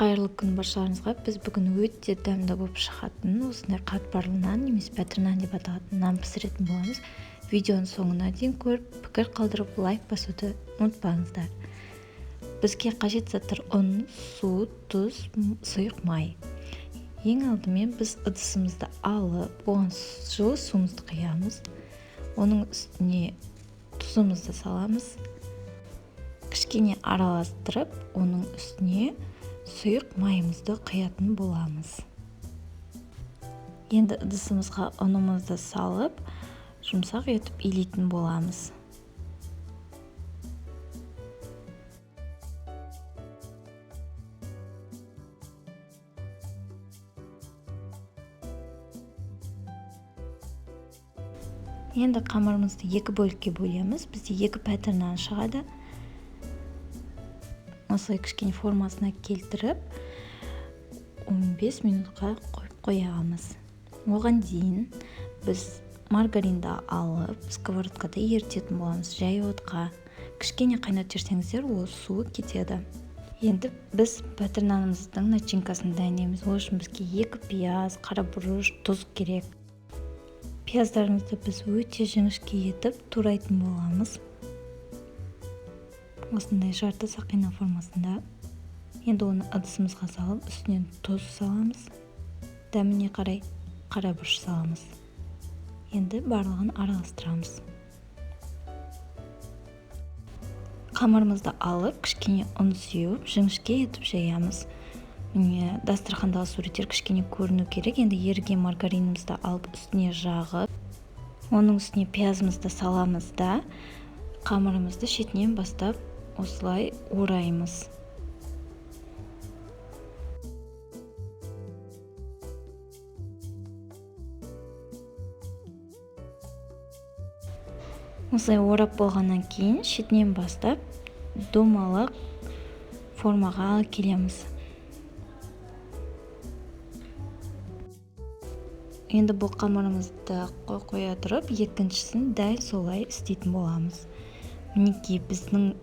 Қайырлы күн баршаларыңызға. Біз бүгін өте дәмді болып шығатын осындай қатпарлы нан немесе пәтір нан деп аталатын нан пісіретін боламыз. Видеоның соңына дейін көріп, пікір қалдырып, лайк басуды ұмытпаңыздар. Бізге қажет заттар ұн, су, тұз, сұйық май. Ең алдымен біз ыдысымызды алып, оған жылы суымызды құямыз. Оның үстіне тұзымызды саламыз. Кішкене араластырып, оның үстіне сұйық майымызды құятын боламыз. Енді ыдысымызға ұнымызды салып, жұмсақ етіп илейтін боламыз. Енді қамырымызды екі бөлікке бөлеміз. Бізде екі пәтір нан шығады. Осылай кішкене формасына келтіріп 15 минутқа қойып қоямыз. Оған дейін біз маргаринді алып сковородкада ерітетін боламыз. Жай отқа кішкене қайнатып жіберсеңіздер, ол суы кетеді. Енді біз пәтір нанымыздың начинкасын дайындаймыз. Ол үшін бізге 2 пияз, қара бұрыш, тұз керек. Пияздарымызды біз өте жіңішке етіп турайтын боламыз. Осындай жарты сақина формасында. Енді оны ыдысымызға салып, үстінен тұз саламыз. Дәміне қарай қара бұрыш саламыз. Енді барлығын араластырамыз. Қамырымызды алып, кішкене ұн сеуіп, жіңішке етіп жаямыз. Міне дастархандағы суреттер кішкене көріну керек. Енді еріген маргаринімізді алып, үстіне жағып, оның үстіне пиязымызды саламыз да, қамырымызды шетінен бастап осылай ораймыз. Осылай орап болғаннан кейін шетінен бастап домалақ формаға келеміз. Енді бұл қамырымызды қоя тұрып, екіншісін дәл солай істейтін боламыз. Мінекей біздің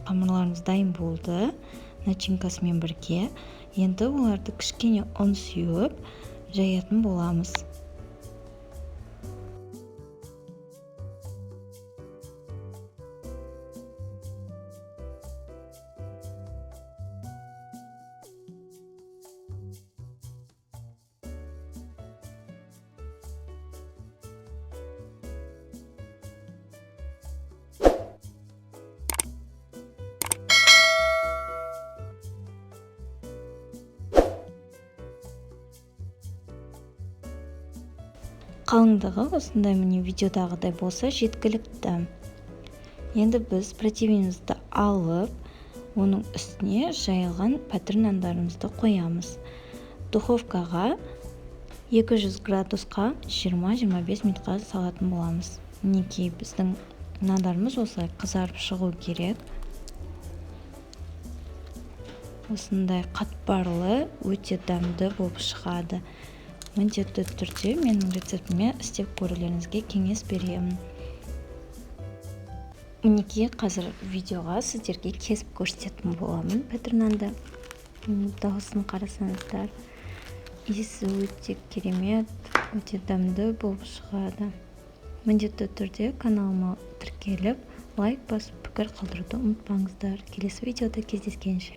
қамырларымыз дайын болды, начинкасымен бірге. Енді оларды кішкене ұн сеуіп жаятын боламыз. Қалыңдығы осындай міне видеодағыдай болса жеткілікті. Енді біз протеинімізді алып, оның үстіне жайылған пәтір нандарымызды қоямыз. Духовкаға 200 градусқа 20-25 минутқа салатын боламыз. Мінекей біздің нандарымыз осылай қызарып шығу керек. Осындай қатпарлы, өте дәмді болып шығады. Міндетті түрде менің рецептіме істеп көрулеріңізге кеңес беремін. Мінекей қазір видеоға сіздерге кесіп көрсететін боламын пәтір нанды. Дауысын қарасаңыздар, иісі өте керемет, өте дәмді болып шығады. Міндетті түрде каналыма тіркеліп, лайк басып, пікір қалдыруды ұмытпаңыздар. Келесі видеода кездескенше.